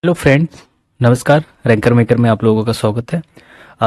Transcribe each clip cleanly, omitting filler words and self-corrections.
Hello friends, नमस्कार। Ranker maker में आप लोगों का स्वागत है।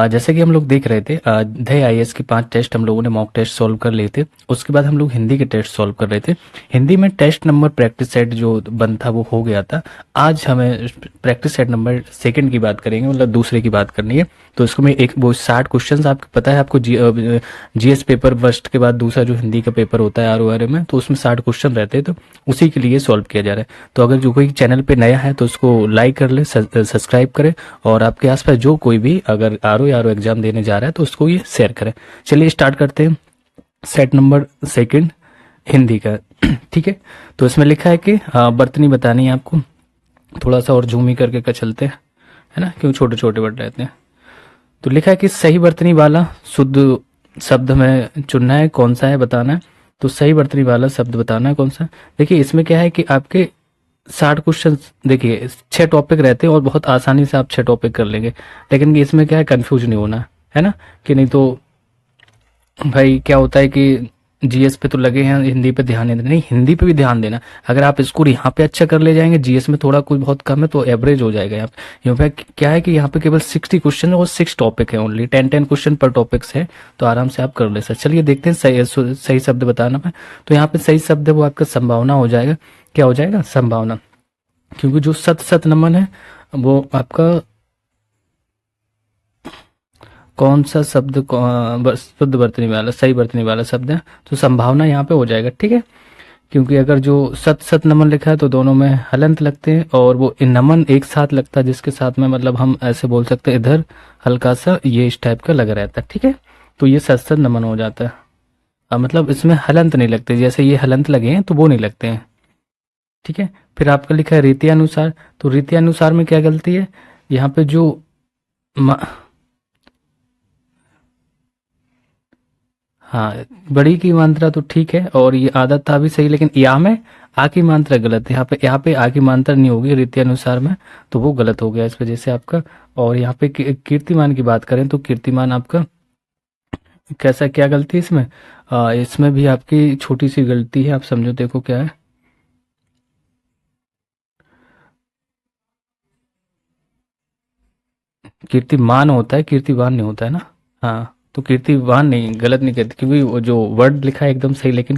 जैसे कि हम लोग देख रहे थे, अध्याय आईएएस के 5 टेस्ट हम लोगों ने मॉक टेस्ट सॉल्व कर लिए थे। उसके बाद हम लोग हिंदी के टेस्ट सॉल्व कर रहे थे। हिंदी में टेस्ट नंबर प्रैक्टिस सेट जो बन था वो हो गया था। आज हमें प्रैक्टिस सेट नंबर सेकंड की बात करेंगे, मतलब दूसरे की बात करनी है। तो इसको में एक वो 60 क्वेश्चन, आपको पता है, आपको जीएस पेपर फर्स्ट के बाद दूसरा जो हिंदी का पेपर होता है आरओआरए में, तो उसमें 60 क्वेश्चन रहते हैं। तो उसी के लिए सॉल्व किया जा रहा है। तो अगर जो कोई चैनल पे नया है तो उसको लाइक कर ले, सब्सक्राइब करे, और आपके आसपास जो कोई भी अगर आरओ एग्जाम देने जा रहा है तो उसको ये शेयर करें। चलिए स्टार्ट करते हैं सेट नंबर सेकंड हिंदी का। ठीक है, तो इसमें लिखा है कि बर्तनी बतानी है आपको। थोड़ा सा और जूमी करके का चलते हैं, है ना, क्यों छोटे छोटे वर्ड रहते हैं। तो लिखा है कि सही बर्तनी वाला शुद्ध शब्द में चुनना है, कौन सा है बताना है। तो सही बर्तनी वाला शब्द बताना है कौन सा। देखिए इसमें क्या है कि आपके 60 क्वेश्चन, देखिए 6 टॉपिक रहते हैं और बहुत आसानी से आप 6 टॉपिक कर लेंगे। लेकिन इसमें क्या है, कंफ्यूज नहीं होना है ना, कि नहीं तो भाई क्या होता है कि जीएस पे तो लगे हैं, हिंदी पे ध्यान नहीं देना। नहीं, हिंदी पे भी ध्यान देना। अगर आप स्कोर यहाँ पे अच्छा कर ले जाएंगे, जीएस में थोड़ा कुछ बहुत कम है तो एवरेज हो जाएगा। यहाँ पे क्या है कि यहाँ पे केवल 60 क्वेश्चन और 6 टॉपिक है, ओनली 10 क्वेश्चन पर टॉपिक्स है। तो आराम से आप कर ले सकते। चलिए देखते हैं सही शब्द बताना है। तो यहाँ पे सही शब्द है वो आपका संभावना हो जाएगा। क्या हो जाएगा? संभावना। क्योंकि जो सत नमन है वो आपका कौन सा शब्द शुद्ध बरतने वाला, सही बरतने वाला शब्द है, तो संभावना यहाँ पे हो जाएगा। ठीक है, क्योंकि अगर जो सत नमन लिखा है तो दोनों में हलंत लगते हैं, और वो नमन एक साथ लगता है, जिसके साथ में मतलब हम ऐसे बोल सकते हैं इधर हल्का सा ये इस टाइप का लग रहता है। ठीक है, तो ये सत नमन हो जाता है। अब मतलब इसमें हलंत नहीं लगते, जैसे ये हलंत लगे हैं तो वो नहीं लगते हैं। ठीक है, फिर आपका लिखा है रीत्यानुसार। तो रीत्यानुसार में क्या गलती है? यहाँ पे जो हाँ, बड़ी की मात्रा तो ठीक है, और ये आदत था भी सही, लेकिन या में आ की मात्रा गलत है। यहाँ पे आ की मात्रा नहीं होगी रीत्यानुसार में, तो वो गलत हो गया इस वजह से आपका। और यहाँ पे कीर्तिमान की बात करें तो कीर्तिमान आपका कैसा, क्या गलती है इसमें? इसमें भी आपकी छोटी सी गलती है, आप समझो, देखो क्या है। कीर्तिमान होता है, कीर्तिवान नहीं होता है ना। हाँ, तो कीर्तिवान नहीं, गलत नहीं कहते, क्योंकि वो जो वर्ड लिखा है एकदम सही, लेकिन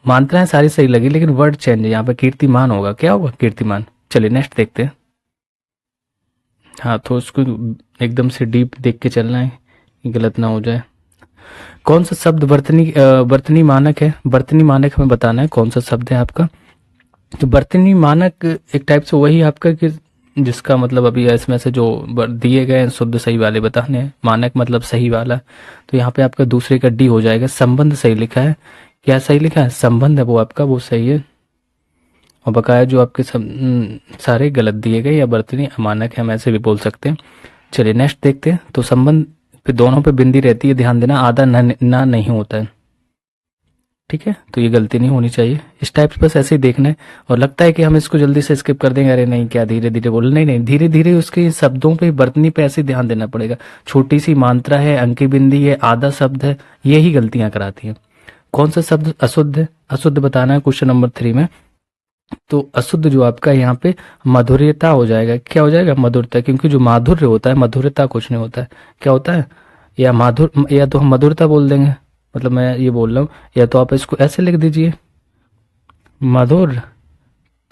मात्राएं सारी सही लगी, लेकिन वर्ड चेंज है। यहाँ पे कीर्तिमान होगा, क्या होगा? कीर्तिमान। चलिए नेक्स्ट देखते हैं। हाँ, तो उसको एकदम से डीप देख के चलना है, गलत ना हो जाए। कौन सा शब्द वर्तनी मानक है? वर्तनी मानक हमें बताना है कौन सा शब्द है आपका। तो वर्तनी मानक एक टाइप से वही आपका कि जिसका मतलब अभी इसमें से जो दिए गए हैं शुद्ध सही वाले बताने हैं। मानक मतलब सही वाला। तो यहाँ पे आपका दूसरे का डी हो जाएगा। संबंध सही लिखा है। क्या सही लिखा है? संबंध है वो आपका, वो सही है। और बकाया जो आपके सब सारे गलत दिए गए या वर्तनी अमानक है, हम ऐसे भी बोल सकते हैं। चलिए नेक्स्ट देखते हैं। तो संबंध पे दोनों पे बिंदी रहती है, ध्यान देना। आधा ना नहीं होता है। ठीक है, तो ये गलती नहीं होनी चाहिए। इस टाइप से बस ऐसे ही देखना है। और लगता है कि हम इसको जल्दी से स्किप कर देंगे, अरे नहीं क्या धीरे धीरे बोल, नहीं नहीं, धीरे धीरे उसके शब्दों पे, वर्तनी पे ऐसे ध्यान देना पड़ेगा। छोटी सी मात्रा है, अंकी बिंदी है, आधा शब्द है, यही गलतियां कराती हैं। कौन सा शब्द अशुद्ध है? अशुद्ध बताना है क्वेश्चन नंबर 3 में। तो अशुद्ध जो आपका यहाँ पे मधुर्यता हो जाएगा। क्या हो जाएगा? मधुरता। क्योंकि जो माधुर्य होता है, मधुरता कुछ नहीं होता है। क्या होता है? या माधुर, या तो हम मधुरता बोल देंगे, मतलब मैं ये बोल रहा हूँ। या तो आप इसको ऐसे लिख दीजिए, मधुर।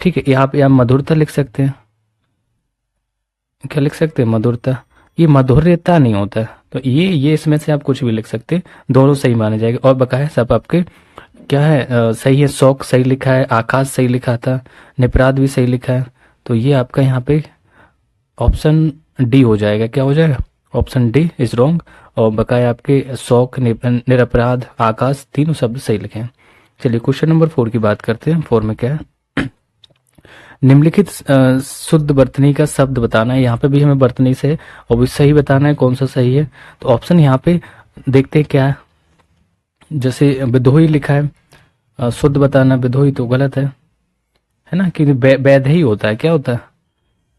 ठीक है, यहाँ पे आप मधुरता लिख सकते हैं। क्या लिख सकते हैं? मधुरता। ये मधुर्यता नहीं होता है। तो ये इसमें से आप कुछ भी लिख सकते हैं, दोनों सही माने जाएंगे। और बकाया सब आपके क्या है, सही है। शौक सही लिखा है, आकाश सही लिखा था, निपराध भी सही लिखा है। तो ये आपका यहाँ पे ऑप्शन डी हो जाएगा। क्या हो जाएगा? Option D is wrong. और बकाया आपके शौक, निरपराध, आकाश, तीनों शब्द सही लिखे हैं। चलिए क्वेश्चन नंबर 4 की बात करते हैं। 4 में क्या है? निम्नलिखित शुद्ध वर्तनी का शब्द बताना है। यहाँ पे भी हमें वर्तनी से और भी सही बताना है, कौन सा सही है। तो ऑप्शन यहाँ पे देखते हैं क्या है। जैसे विधोई लिखा है, शुद्ध बताना, विधोई तो गलत है ना, कि वैध ही होता है। क्या होता है?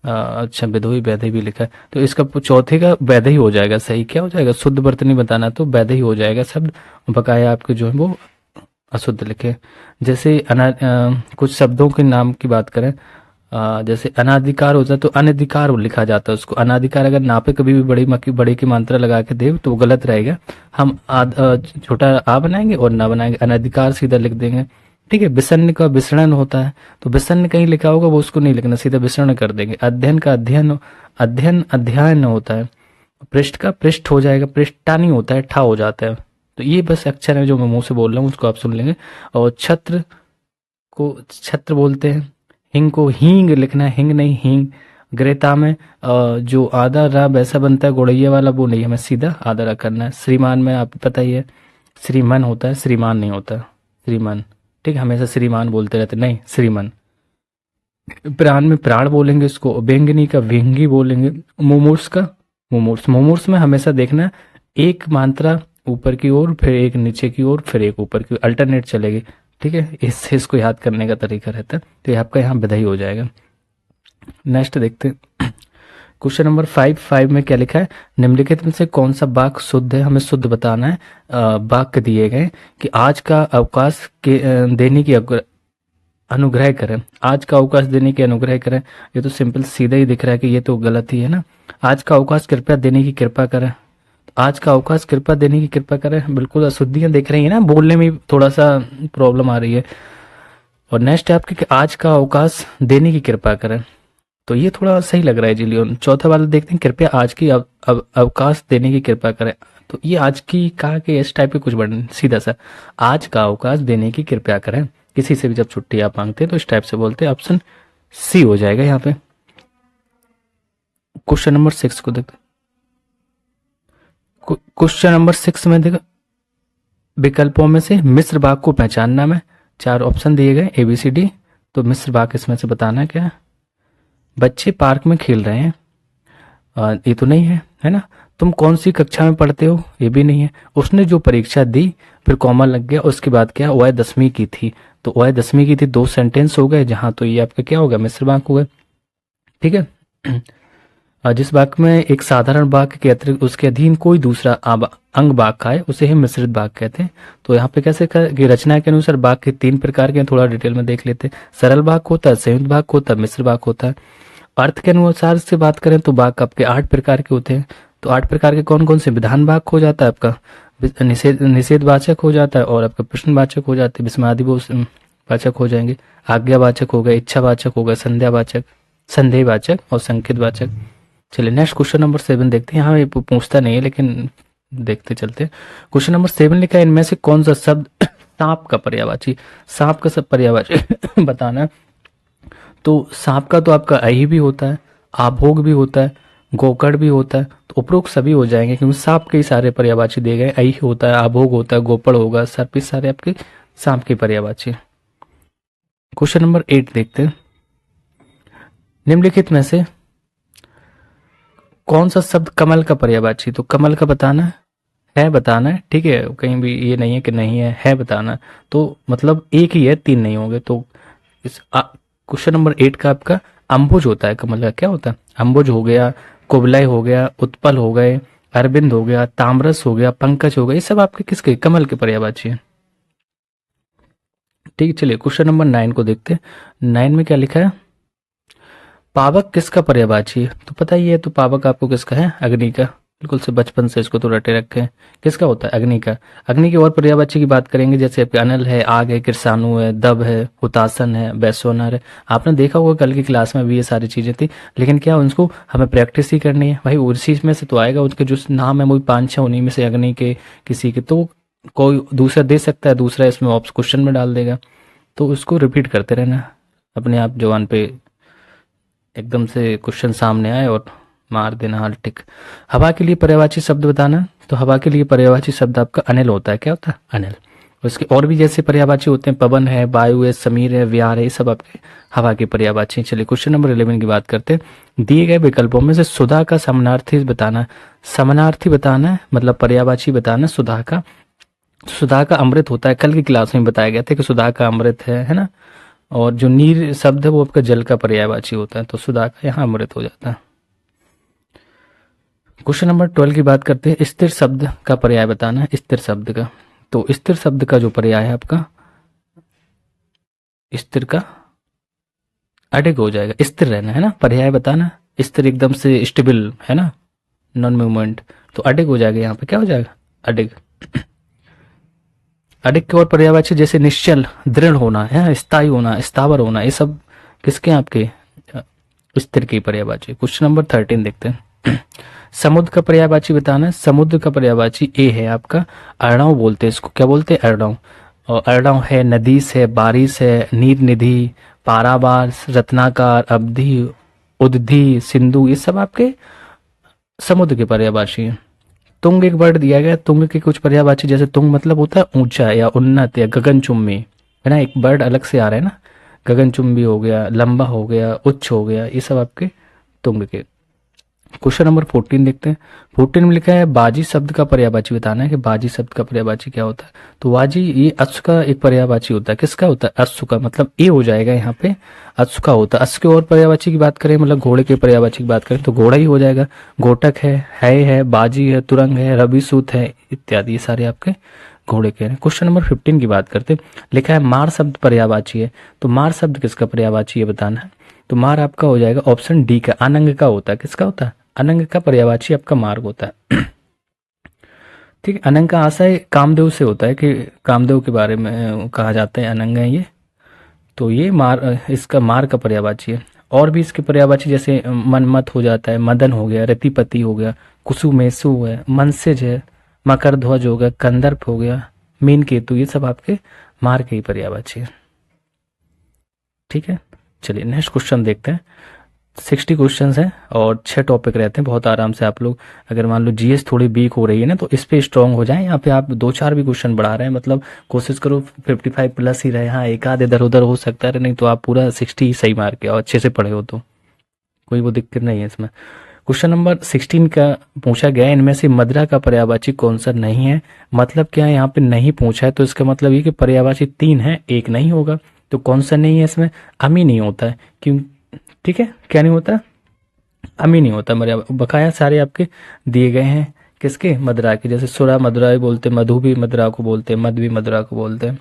अच्छा, विधोई वैधई भी लिखा है, तो इसका चौथे का वैधई हो जाएगा सही। क्या हो जाएगा? शुद्ध वर्तनी बताना, तो वैधई हो जाएगा शब्द। बकाया आपके जो है वो अशुद्ध लिखे। जैसे कुछ शब्दों के नाम की बात करें, जैसे अनाधिकार होता है तो अनधिकार लिखा जाता है उसको। अनाधिकार अगर ना पे कभी भी बड़े की मात्रा लगा के दे तो वो गलत रहेगा। हम छोटा आ बनाएंगे और ना बनाएंगे, अनधिकार सीधा लिख देंगे। ठीक है। विसन्न का विसरण होता है, तो विसन्न कहीं लिखा होगा वो उसको नहीं लिखना, सीधा विसरण कर देंगे। अध्ययन का अध्ययन, अध्ययन अध्ययन होता है। पृष्ठ का पृष्ठ हो जाएगा, पृष्ठा नहीं होता है, ठा हो जाता है। तो ये बस अक्षर है जो मैं मुंह से बोल रहा हूँ, उसको आप सुन लेंगे। और छत्र को छत्र बोलते हैं। हिंग को हींग लिखना है, हिंग नहीं हींग। ग्रेता में जो आधा रा वैसा बनता है गोड़ैया वाला, वो नहीं, हमें सीधा आधा रा करना है। श्रीमान में आपको पता ही है, श्रीमान होता है, श्रीमान नहीं होता। श्रीमान, ठीक है, हमेशा श्रीमान बोलते रहते, नहीं श्रीमान। प्राण में प्राण बोलेंगे इसको। व्यंगिनी का व्यंगी बोलेंगे। मुमूर्ष का मुमूर्ष। मुमूर्ष में हमेशा देखना एक मात्रा ऊपर की ओर, फिर एक नीचे की ओर, फिर एक ऊपर की ओर, अल्टरनेट चलेगी। ठीक है, इससे इसको याद करने का तरीका रहता है। तो ये आपका यहाँ बधाई हो जाएगा। नेक्स्ट देखते हैं क्वेश्चन नंबर 5 में क्या लिखा है। निम्नलिखित में से कौन सा वाक्य शुद्ध है, हमें शुद्ध बताना है। वाक्य दिए गए कि आज का अवकाश के देने की अनुग्रह करें। आज का अवकाश देने की अनुग्रह करें, ये तो सिंपल सीधा ही दिख रहा है कि ये तो गलत ही है ना। आज का अवकाश कृपया देने की कृपा करें। आज का अवकाश कृपया देने की कृपा करें, बिल्कुल अशुद्धियां दिख रही है ना, बोलने में थोड़ा सा प्रॉब्लम आ रही है। और नेक्स्ट है आपके कि आज का अवकाश देने की कृपा करें, तो ये थोड़ा सही लग रहा है जिलियन। चौथा वाला देखते हैं, कृपया आज की अवकाश देने की कृपा करें। तो ये आज की कहा कि इस टाइप के कुछ वर्ड, सीधा सा आज का अवकाश देने की कृपया करें। किसी से भी जब छुट्टी आप मांगते हैं तो इस टाइप से बोलते हैं। ऑप्शन सी हो जाएगा यहाँ पे। क्वेश्चन नंबर 6 को देखते। क्वेश्चन नंबर 6 में देखो, विकल्पों में से मिश्र वाक्य को पहचानना में 4 ऑप्शन दिए गए ABCD। तो मिश्र वाक्य इसमें से बताना क्या है। बच्चे पार्क में खेल रहे हैं, ये तो नहीं है ना। तुम कौन सी कक्षा में पढ़ते हो, ये भी नहीं है। उसने जो परीक्षा दी, फिर कॉमा लग गया, उसके बाद क्या, वह 10वीं की थी। तो वह 10वीं की थी, 2 सेंटेंस हो गए जहां, तो ये आपका क्या होगा, मिश्र वाक्य हो गए। ठीक है। जिस वाक्य में एक साधारण वाक्य के अतिरिक्त उसके अधीन कोई दूसरा अंग वाक्य आए उसे ही मिश्रित वाक्य कहते हैं। तो यहाँ पे कैसे कि रचना के अनुसार वाक्य 3 प्रकार के, थोड़ा डिटेल में देख लेते हैं। सरल वाक्य होता है, संयुक्त वाक्य होता है, मिश्र वाक्य होता है। अर्थ के अनुसार से बात करें तो वाक्य आपके 8 प्रकार के होते हैं। तो 8 प्रकार के कौन कौन से, विधान वाक्य हो जाता है आपका, निषेधवाचक हो जाता है, और आपका प्रश्नवाचक हो जाते हैं, विस्मयादि वाचक हो जाएंगे, आज्ञावाचक हो गए, इच्छावाचक हो गए, संध्यावाचक, संदेहवाचक और संकेतवाचक। चलिए नेक्स्ट क्वेश्चन नंबर 7 देखते हैं। यहाँ ये पूछता नहीं है लेकिन देखते चलते। क्वेश्चन नंबर 7 लिखा है, इनमें से कौन सा शब्द सांप का पर्यायवाची, सांप का सब पर्यायवाची बताना। तो सांप का तो आपका अहि भी होता है, आभोग भी होता है, गोकर्ण भी होता है। तो उपरोक्त सभी हो जाएंगे क्योंकि सांप के सारे पर्यायवाची दिए गए। अहि होता है, आभोग होता है, गोपड़ होगा, सर्प, सारे आपके सांप के पर्यायवाची। क्वेश्चन नंबर 8 देखते हैं। निम्नलिखित में से कौन सा शब्द कमल का पर्यायवाची, तो कमल का बताना है बताना है। ठीक है, कहीं भी ये नहीं है कि नहीं है बताना। तो मतलब एक ही है, 3 नहीं होंगे। तो इस क्वेश्चन नंबर 8 का आपका अंबुज होता है, कमल का क्या होता है, अंबुज हो गया, कुबलय हो गया, उत्पल हो गए, अरविंद हो गया, ताम्रस हो गया, पंकज हो गया, ये सब आपके किसके, कमल के पर्यायवाची है। ठीक है, चलिए क्वेश्चन नंबर 9 को देखते हैं। 9 में क्या लिखा है, पावक किसका पर्यायवाची है। तो पता ही है, तो पावक आपको किसका है, अग्नि का। बिल्कुल से बचपन से इसको तो रटे रखे हैं, किसका होता है, अग्नि का। अग्नि की और पर्यायवाची की बात करेंगे, जैसे आपके अनल है, आग है, किरसाणु है, दब है, हुतासन है, वैश्वनर है। आपने देखा होगा कल की क्लास में भी ये सारी चीजें थी, लेकिन क्या उनको हमें प्रैक्टिस ही करनी है भाई। उसी में से तो आएगा, उसके जो नाम है वही 5-6 उन्हीं में से अग्नि के किसी के, तो कोई दूसरा दे सकता है, दूसरा इसमें ऑप्शन क्वेश्चन में डाल देगा। तो उसको रिपीट करते रहना, अपने आप जवान पे एकदम से क्वेश्चन सामने आए और मार देना हाल टिक। हवा के लिए पर्यायवाची शब्द बताना। तो हवा के लिए पर्यायवाची शब्द आपका अनिल होता है, क्या होता है, अनिल। उसके और भी जैसे पर्यायवाची होते हैं, पवन है, वायु है, समीर है, व्यार है, ये सब आपके हवा के पर्यायवाची। चलिए क्वेश्चन नंबर 11 की बात करते हैं। दिए गए विकल्पों में से सुधा का समानार्थी बताना। समानार्थी बताना है मतलब पर्यायवाची बताना सुधा का। सुधा का अमृत होता है, कल की क्लास में बताया गया था कि सुधा का अमृत है ना। और जो नीर शब्द है वो आपका जल का पर्यायवाची होता है, तो सुधा का यहाँ अमृत हो जाता है। क्वेश्चन नंबर 12 की बात करते हैं। स्थिर शब्द का पर्याय बताना है, स्थिर शब्द का। तो स्थिर शब्द का जो पर्याय है आपका, स्थिर का अडिग हो जाएगा, स्थिर रहना है ना, पर्याय बताना, स्थिर एकदम से स्टेबल है ना, नॉन मूवमेंट, तो अडिग हो जाएगा, यहाँ पे क्या हो जाएगा, अडिग। अडिग के और पर्यायवाची जैसे निश्चल, दृढ़ होना है, स्थायी होना, स्थावर होना, ये सब किसके हैं आपके, अ, स्थिर की पर्यायवाची। क्वेश्चन नंबर 13 देखते हैं। समुद्र का पर्यायवाची बताना है। समुद्र का पर्यायवाची ए है आपका अर्णव, बोलते हैं इसको, क्या बोलते हैं, अर्णव। और अर्णव है नदीस है, बारिश है, नीर निधि, पारावार, रत्नाकार, अवधि, उदधि, सिंधु, ये सब आपके समुद्र के पर्यायवाची हैं। तुंग एक वर्ड दिया गया, तुंग के कुछ पर्यायवाची जैसे तुंग मतलब होता है ऊंचा या उन्नत या गगनचुंबी, है ना, एक वर्ड अलग से आ रहा है ना, गगनचुंबी हो गया, लंबा हो गया, उच्च हो गया, ये सब आपके तुंग के। क्वेश्चन नंबर 14 देखते हैं। 14 में लिखा है बाजी शब्द का पर्यायवाची बताना है कि बाजी शब्द का पर्यायवाची क्या होता है। तो बाजी ये अश्व का एक पर्यायवाची होता है, किसका होता है, अश्व का, मतलब ए हो जाएगा यहाँ पे, अश्व का होता है। अश्व के और पर्यायवाची की बात करें, मतलब घोड़े के पर्यायवाची की बात करें तो घोड़ा ही हो जाएगा। घोटक है, बाजी है, तुरंग है, रविसूत है, इत्यादि, ये सारे आपके घोड़े के हैं। क्वेश्चन नंबर 15 की बात करते हैं। लिखा है मार शब्द पर्यायवाची है, तो मार शब्द किसका पर्यायवाची है बताना है। तो मार आपका हो जाएगा ऑप्शन डी का, अनंग का होता है, किसका होता है, अनंग का पर्यायवाची आपका मार्ग होता है। ठीक है, अनंग का आशय कामदेव से होता है कि कामदेव के बारे में कहा जाता है अनंग है ये, तो ये मार, इसका मार का पर्यायवाची है। और भी इसके पर्यायवाची जैसे मनमत हो जाता है, मदन हो गया, रतिपति हो गया, कुसुमेसु है, मनसिज है, मकर ध्वज हो गया, कंदर्प हो गया, मीन केतु, ये सब आपके मार के ही पर्यायवाची है। ठीक है, चलिए नेक्स्ट क्वेश्चन देखते हैं। 60 क्वेश्चंस हैं और 6 टॉपिक रहते हैं, बहुत आराम से आप लोग, अगर मान लो जीएस थोड़ी वीक हो रही है ना तो इस पे स्ट्रांग हो जाएं। यहाँ पे आप 2-4 भी क्वेश्चन बढ़ा रहे हैं, मतलब कोशिश करो 55 प्लस ही रहे। हाँ, एक आध इधर उधर हो सकता है, नहीं तो आप पूरा 60 ही सही मार के और अच्छे से पढ़े हो तो कोई वो दिक्कत नहीं है इसमें। क्वेश्चन नंबर 16 का पूछा गया इनमें से मदिरा का पर्यायवाची कौन सा नहीं है। मतलब क्या है, यहाँ पे नहीं पूछा है तो इसका मतलब ये कि पर्यायवाची 3 है, एक नहीं होगा। तो कौन सा नहीं है इसमें, अमी नहीं होता है, क्यों, ठीक है, क्या नहीं होता, अमी नहीं होता। मरिया बकाया सारे आपके दिए गए हैं, किसके, मदरा के, जैसे सुरा मदुरा बोलते, मधु भी मदरा को बोलते, मद भी मदरा को बोलते हैं।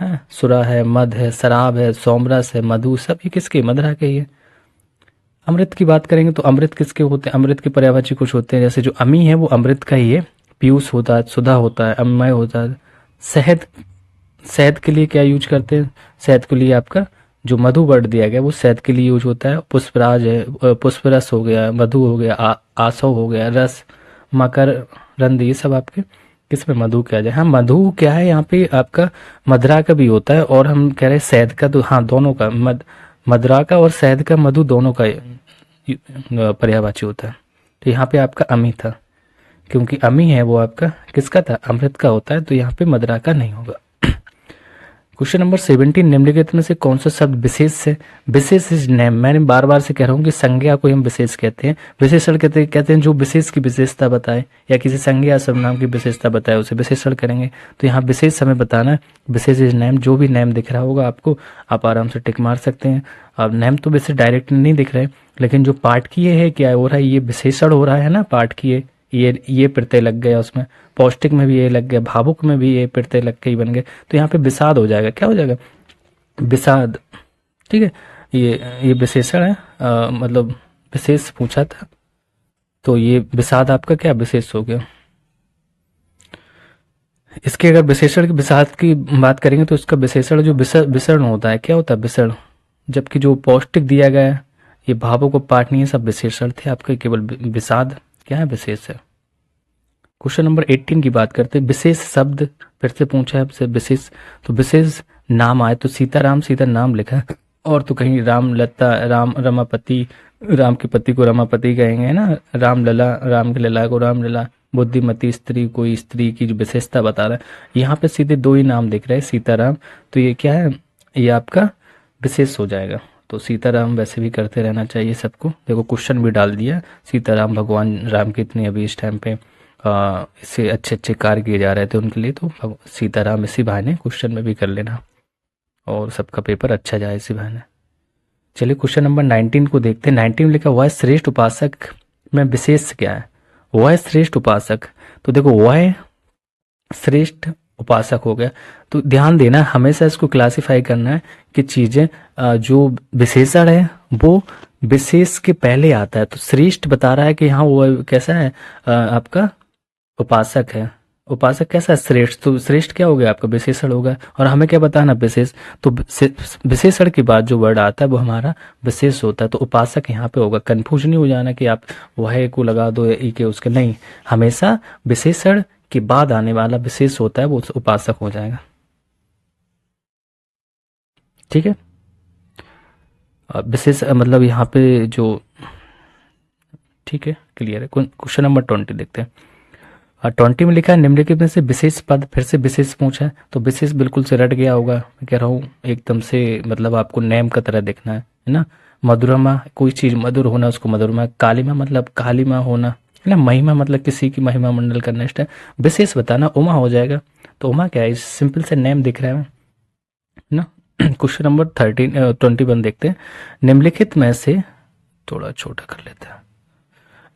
हाँ, सुरा है, मद है, शराब है, सोमरस है, मधु, सब ये किसके, मदरा के ही है। अमृत की बात करेंगे तो अमृत किसके होते हैं, अमृत के पर्यायवाची कुछ होते हैं, जैसे जो अमी है वो अमृत का ही है, पीयूष होता है, सुधा होता है, अमय होता है। शहद, शहद के लिए क्या यूज करते हैं, शहद के लिए आपका जो मधु वर्ड दिया गया वो शहद के लिए यूज होता है। पुष्पराज है, पुष्परस हो गया, मधु हो गया, आसव हो गया, रस, मकर, रंद, ये सब आपके किसमें मधु क्या जाए। हाँ, मधु क्या है यहाँ पे आपका मदरा का भी होता है, और हम कह रहे हैं शहद का, तो हाँ दोनों का, मदरा का और शहद का, मधु दोनों का पर्यायवाची होता है। तो यहाँ पे आपका अमी था, क्योंकि अमी है वो आपका किसका था, अमृत का होता है, तो यहाँ पे मदरा का नहीं होगा। क्वेश्चन नंबर 17, निम्नलिखित में से कौन सा शब्द विशेष है। विशेष इज नेम, मैंने बार बार से कह रहा हूँ कि संज्ञा को हम विशेष कहते हैं, विशेषण कहते हैं जो विशेष की विशेषता बताए या किसी संज्ञा या सर्वनाम की विशेषता बताए उसे विशेषण करेंगे। तो यहाँ विशेष हमें बताना है, विशेष इज नेम, जो भी नेम दिख रहा होगा आपको आप आराम से टिक मार सकते हैं। अब नेम तो वैसे डायरेक्ट नहीं दिख रहे, लेकिन जो पाठ किए है क्या हो रहा है, ये विशेषण हो रहा है ना, पाठ किए, ये प्रत्यय लग गया उसमें, पौष्टिक में भी ये लग गया, भावुक में भी ये प्रत्यय लग के ही बन गए, तो यहाँ पे विषाद हो जाएगा, क्या हो जाएगा, विषाद। ठीक है, ये विशेषण है, मतलब विशेष पूछा था, तो ये विषाद आपका क्या विशेष हो गया। इसके अगर विशेषण की विषाद की बात करेंगे तो इसका विशेषण जो विसर्ण होता है, क्या होता है, विसर्ण। जबकि जो पौष्टिक दिया गया है, ये भावुक और पाठ नहीं है, सब विशेषण थे आपके, केवल विषाद क्या है, विशेष है। क्वेश्चन नंबर 18 की बात करते हैं। विशेष शब्द फिर से पूछा है आपसे, विशेष, तो विशेष नाम आए तो सीताराम, सीता नाम लिखा है, और तो कहीं राम लता, राम रमापति, राम के पति को रमापति कहेंगे ना, राम लला, राम के लला को राम लला, बुद्धिमती स्त्री, कोई स्त्री की जो विशेषता बता रहा है। यहाँ पे सीधे 2 ही नाम दिख रहे हैं, सीताराम, तो ये क्या है, ये आपका विशेष हो जाएगा। तो सीताराम वैसे भी करते रहना चाहिए सबको। देखो क्वेश्चन भी डाल दिया, सीताराम भगवान राम के इतने अभी इस टाइम पे इससे अच्छे अच्छे कार्य किए जा रहे थे उनके लिए, तो सीताराम इसी बहाने क्वेश्चन में भी कर लेना और सबका पेपर अच्छा जाए इसी बहाने। चलिए क्वेश्चन नंबर 19 को देखते हैं। 19 में लिखा वह श्रेष्ठ उपासक में विशेष क्या है, वह श्रेष्ठ उपासक। तो देखो वह श्रेष्ठ उपासक हो गया। तो ध्यान देना, हमेशा इसको क्लासिफाई करना है कि चीजें जो विशेषण है वो विशेष के पहले आता है। तो श्रेष्ठ बता रहा है कि हाँ वो कैसा है, आपका उपासक है। उपासक कैसा है, श्रेष्ठ। तो श्रेष्ठ क्या हो गया आपका, विशेषण होगा। और हमें क्या बताना, विशेष। तो विशेषण के बाद जो वर्ड आता है वो हमारा विशेष होता है। तो उपासक यहाँ पे होगा। कंफ्यूज नहीं हो जाना कि आप वह को लगा दो या ई के उसके, नहीं, हमेशा विशेषण के बाद आने वाला विशेष होता है वो उपासक हो जाएगा। ठीक है, विशेष मतलब यहाँ पे जो, ठीक है, क्लियर है। क्वेश्चन नंबर 20 देखते हैं। 20 में लिखा है निम्नलिखित में से विशेष पद, फिर से विशेष पूछा है। तो विशेष बिल्कुल से रट गया होगा, मैं कह रहा हूँ एकदम से, मतलब आपको नेम का तरह देखना है ना। मधुरमा, कोई चीज मधुर होना, उसको मधुरमा। कालिमा मतलब कालिमा होना है ना। महिमा मतलब किसी की महिमा मंडल का नेक्स्ट है। विशेष बताना, उमा हो जाएगा। तो उमा क्या है, सिंपल से नेम दिख रहा है ना। क्वेश्चन नंबर 21 देखते हैं। निम्नलिखित में से, थोड़ा छोटा कर लेते हैं,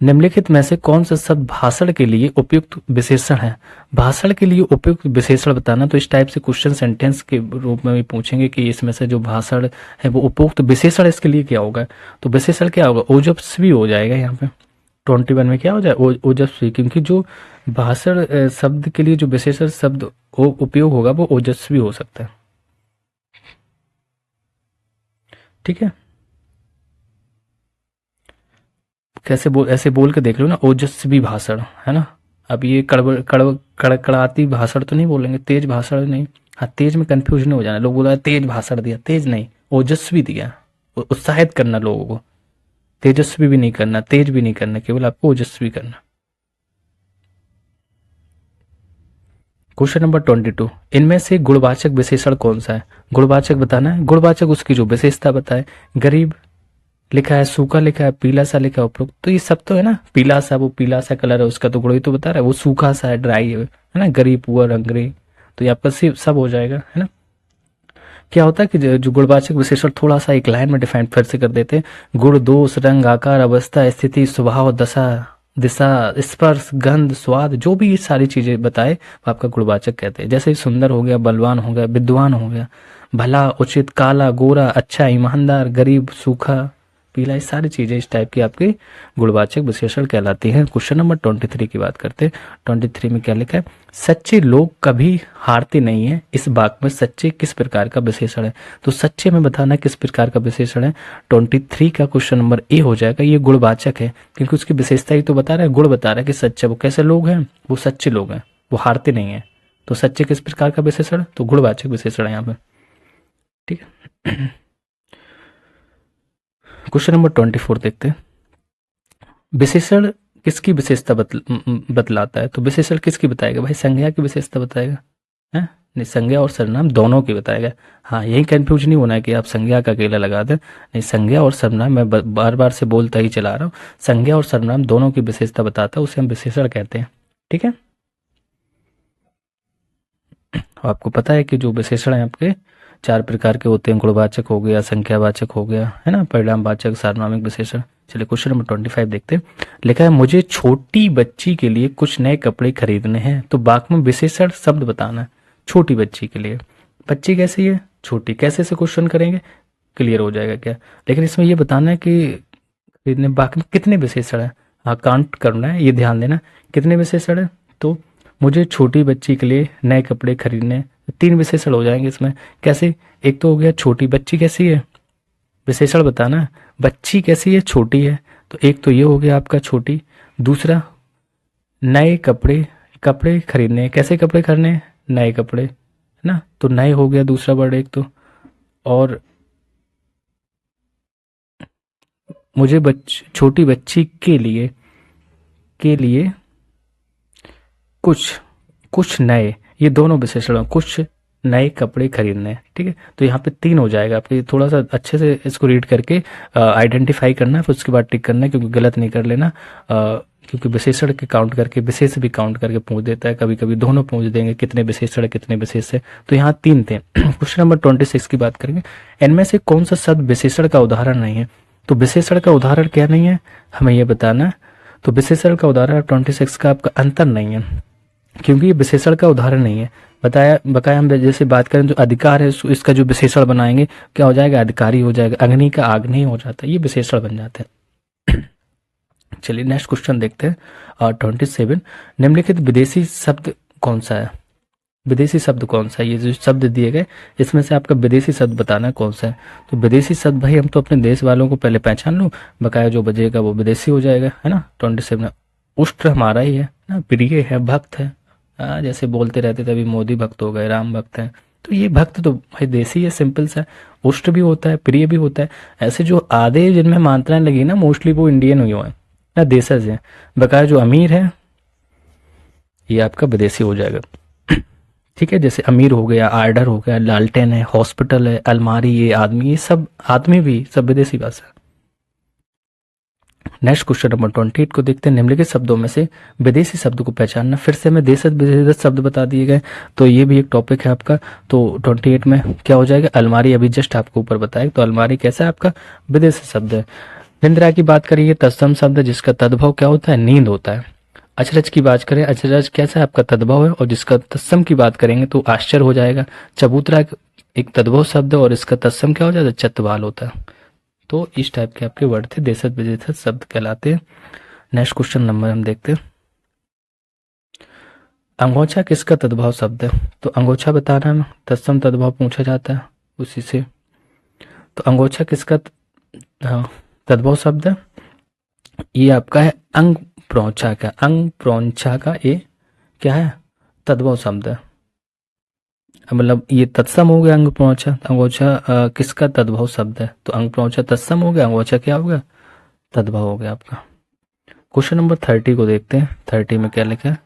निम्नलिखित में से कौन सा शब्द भाषण के लिए उपयुक्त विशेषण है। भाषण के लिए उपयुक्त विशेषण बताना। तो इस टाइप से क्वेश्चन सेंटेंस के रूप में भी पूछेंगे कि इसमें से जो भाषण है वो उपयुक्त विशेषण इसके लिए क्या होगा। तो विशेषण क्या होगा, ओजस्वी हो जाएगा यहाँ पे। 21 में क्या हो जाए, ओजस्वी, क्योंकि जो भाषण शब्द के लिए जो विशेषण शब्द उपयोग होगा वो ओजस्वी हो सकता है। ठीक है, कैसे बोल, ऐसे बोल के देख लो ना, ओजस्वी भाषण है ना। अब ये कड़बड़ कड़व कड़कड़ाती भाषण तो नहीं बोलेंगे, तेज भाषण नहीं। हाँ, तेज में कंफ्यूज नहीं हो जाना। लोग बोला तेज भाषण दिया, तेज नहीं, ओजस्वी दिया। उत्साहित करना लोगों को, तेजस्वी भी नहीं करना, तेज भी नहीं करना, केवल आपको ओजस्वी करना। क्वेश्चन नंबर 22, इनमें से गुणवाचक विशेषण कौन सा है। गुणवाचक बताना है। गुणवाचक उसकी जो विशेषता बताए। गरीब लिखा है, सूखा लिखा है, पीला सा लिखा है, उपरोक्त। तो ये सब तो है ना। पीला सा, वो पीला सा कलर है उसका, तो गुण ही तो बता रहा है। वो सूखा सा है, ड्राई है ना। गरीब, पुअर, हंग्री, तो ये आपका सब हो जाएगा, है ना। क्या होता है कि जो गुणवाचक विशेषण थोड़ा सा एक लाइन में डिफाइन फिर से कर देते हैं। गुण, दोष, रंग, आकार, अवस्था, स्थिति, स्वभाव, दशा, दिशा, स्पर्श, गंध, स्वाद, जो भी ये सारी चीजें बताए वो आपका गुणवाचक कहते हैं। जैसे सुंदर हो गया, बलवान हो गया, विद्वान हो गया, भला, उचित, काला, गोरा, अच्छा, ईमानदार, गरीब, सूखा, पीला, ये सारी चीजें इस टाइप की आपकी गुणवाचक विशेषण कहलाती हैं। क्वेश्चन नंबर 23 की बात करते हैं। 23 में क्या लिखा है, सच्चे लोग कभी हारते नहीं है। इस वाक्य में सच्चे किस प्रकार का विशेषण है। तो सच्चे में बताना किस प्रकार का विशेषण है। 23 का क्वेश्चन नंबर ए हो जाएगा। ये गुणवाचक है क्योंकि उसकी विशेषता ही तो बता रहा है, गुण बता रहा है कि सच्चे वो कैसे लोग हैं, वो सच्चे लोग हैं, वो हारते नहीं है। तो सच्चे किस प्रकार का विशेषण, तो गुणवाचक विशेषण है यहाँ पे। ठीक है, क्वेश्चन नंबर 24 देखते हैं। विशेषण किसकी विशेषता बतलाता है। तो विशेषण किसकी बताएगा भाई, संज्ञा की विशेषता बताएगा, है नहीं, संज्ञा और सर्वनाम दोनों की बताएगा। हाँ, यही कंफ्यूज नहीं होना है कि आप संज्ञा का अकेला लगा दें, नहीं, संज्ञा और सर्वनाम, मैं बार बार से बोलता ही चला रहा हूँ, संज्ञा और सर्वनाम दोनों की विशेषता बताता है, उसे हम विशेषण कहते हैं। ठीक है, आपको पता है कि जो विशेषण है आपके 4 प्रकार के होते हैं। गुणवाचक हो गया, संख्यावाचक हो गया, है ना, परिणामवाचक, सार्वनामिक विशेषण। चलिए क्वेश्चन नंबर 25 देखते हैं। लिखा है मुझे छोटी बच्ची के लिए कुछ नए कपड़े खरीदने हैं। तो वाक्य में विशेषण शब्द बताना है। छोटी बच्ची के लिए, बच्ची कैसी है, छोटी, कैसे से क्वेश्चन करेंगे, क्लियर हो जाएगा क्या। लेकिन इसमें यह बताना है कि खरीदने, वाक्य में कितने विशेषण है। हाँ, काउंट करना है, ये ध्यान देना कितने विशेषण है। तो मुझे छोटी बच्ची के लिए नए कपड़े खरीदने, 3 विशेषण हो जाएंगे इसमें। कैसे, एक तो हो गया छोटी बच्ची कैसी है, विशेषण बताना है, बच्ची कैसी है, छोटी है, तो एक तो ये हो गया आपका छोटी। दूसरा, नए कपड़े, कपड़े खरीदने, कैसे कपड़े खरीदने, नए कपड़े, है ना, तो नए हो गया दूसरा वर्ड एक तो। और मुझे छोटी बच्ची के लिए कुछ नए, ये दोनों विशेषण, कुछ नए कपड़े खरीदने। ठीक है, तो यहाँ पे 3 हो जाएगा आपके। थोड़ा सा अच्छे से इसको रीड करके आइडेंटिफाई करना है, फिर उसके बाद टिक करना है, क्योंकि गलत नहीं कर लेना। क्योंकि विशेषण के काउंट करके विशेष भी काउंट करके पूछ देता है, कभी कभी दोनों पूछ देंगे कितने विशेषण कितने विशेष है। तो यहाँ 3 थे। क्वेश्चन नंबर 26 की बात करेंगे। इनमें से कौन सा शब्द विशेषण का उदाहरण नहीं है। तो विशेषण का उदाहरण क्या नहीं है, हमें यह बताना है। तो विशेषण का उदाहरण 26 का आपका अंतर नहीं है, क्योंकि ये विशेषण का उदाहरण नहीं है। बताया बकाया हम जैसे बात करें तो अधिकार है, इसका जो विशेषण बनाएंगे क्या हो जाएगा, अधिकारी हो जाएगा। अग्नि का आग्नेय हो जाता है, ये विशेषण बन जाते हैं। चलिए नेक्स्ट क्वेश्चन देखते हैं। 27, निम्नलिखित विदेशी शब्द कौन सा है? विदेशी शब्द कौन सा है? ये जो शब्द दिए गए इसमें से आपका विदेशी शब्द बताना है कौन सा है। तो विदेशी शब्द भाई हम तो अपने देश वालों को पहले पहचान लो, बकाया जो बजेगा वो विदेशी हो जाएगा, है ना। 27 उष्ट्र हमारा ही है ना, प्रिय है, भक्त है। जैसे बोलते रहते थे अभी मोदी भक्त हो गए, राम भक्त है, तो ये भक्त तो भाई देसी है, सिंपल सा। उष्ट भी होता है, प्रिय भी होता है। ऐसे जो आधे जिनमें मात्राएं लगी ना मोस्टली वो इंडियन हुई है ना, देशज है। बकाया जो अमीर है ये आपका विदेशी हो जाएगा। ठीक है, जैसे अमीर हो गया, आर्डर हो गया, लालटेन है, हॉस्पिटल है, अलमारी, ये आदमी, ये सब आदमी भी सब विदेशी भाषा है। नेक्स्ट क्वेश्चन नंबर 28 को देखते हैं। निम्नलिखित शब्दों में से विदेशी शब्द को पहचानना। फिर से हमें देशज विदेशज शब्द बता दिए गए, तो ये भी एक टॉपिक है आपका। तो 28 में क्या हो जाएगा, अलमारी अभी जस्ट आपको ऊपर बताया, तो अलमारी कैसा है आपका, विदेशी शब्द है। निंद्रा की बात करिए, तत्सम शब्द जिसका तद्भव क्या होता है, नींद होता है। अचरज की बात करें, अचरज कैसा है आपका, तद्भव है, और जिसका तत्सम की बात करेंगे तो आश्चर्य हो जाएगा। चबूतरा एक तद्भव शब्द है और इसका तत्सम क्या हो जाता है, चतवाल होता है। तो इस टाइप के आपके वर्ड थे, देशज विदेशज शब्द कहलाते हैं। नेक्स्ट क्वेश्चन नंबर हम देखते हैं। अंगोछा किसका तद्भव शब्द है? तो अंगोछा बताना है, तत्सम तद्भव पूछा जाता है उसी से। तो अंगोछा किसका तद्भव शब्द है? ये आपका है अंग प्रोंछा का, अंग प्रोंछा का ये क्या है, तद्भव शब्द है। मतलब ये तत्सम हो गया अंग प्रोंछा, अंगोछा किसका तद्भव शब्द है? तो अंग प्रोंछा तत्सम हो गया, अंगोछा क्या हो गया, तद्भव हो गया आपका। क्वेश्चन नंबर 30 को देखते हैं। 30 में क्या लिखा है,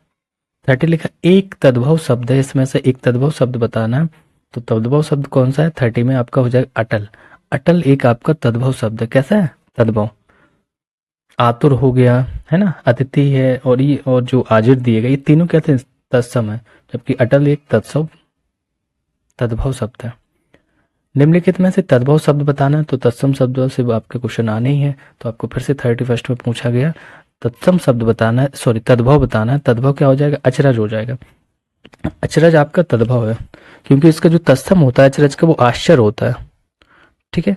30 लिखा एक तद्भव शब्द है, इसमें से एक तद्भव शब्द बताना है। तो तद्भव शब्द कौन सा है? 30 में आपका हो जाएगा अटल। अटल एक आपका तद्भव शब्द है, कैसा है, तद्भव। आतुर हो गया, है ना, अतिथि है, और ये और जो आजिर दिए गए, ये तीनों क्या थे, तत्सम है, जबकि अटल एक तद्भव शब्द है। निम्नलिखित में से तद्भव शब्द बताना है, तो तत्सम शब्द से आपके क्वेश्चन आने ही है। तो आपको फिर से 31 में पूछा गया, तत्सम शब्द बताना है, सॉरी तद्भव बताना है। तद्भव क्या हो जाएगा, अचरज हो जाएगा। अचरज आपका तद्भव है, क्योंकि इसका जो तत्सम होता है अचरज का वो आश्चर्य होता है। ठीक है,